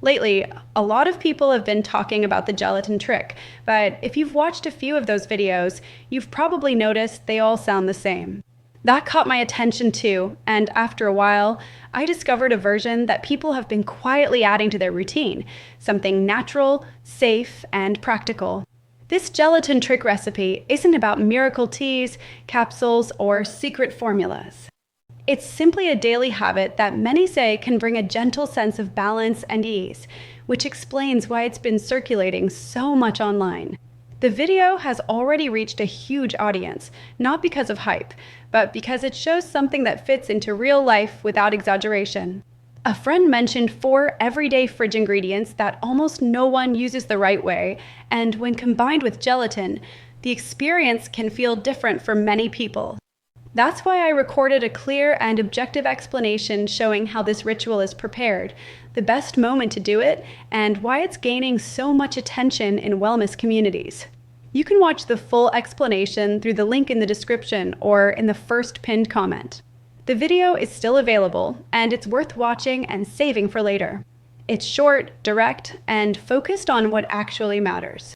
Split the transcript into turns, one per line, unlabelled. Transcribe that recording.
Lately, a lot of people have been talking about the gelatin trick, but if you've watched a few of those videos, you've probably noticed they all sound the same. That caught my attention too, and after a while, I discovered a version that people have been quietly adding to their routine, something natural, safe, and practical. This gelatin trick recipe isn't about miracle teas, capsules, or secret formulas. It's simply a daily habit that many say can bring a gentle sense of balance and ease, which explains why it's been circulating so much online. The video has already reached a huge audience, not because of hype, but because it shows something that fits into real life without exaggeration. A friend mentioned 4 everyday fridge ingredients that almost no one uses the right way, and when combined with gelatin, the experience can feel different for many people. That's why I recorded a clear and objective explanation showing how this ritual is prepared, the best moment to do it, and why it's gaining so much attention in wellness communities. You can watch the full explanation through the link in the description or in the first pinned comment. The video is still available, and it's worth watching and saving for later. It's short, direct, and focused on what actually matters.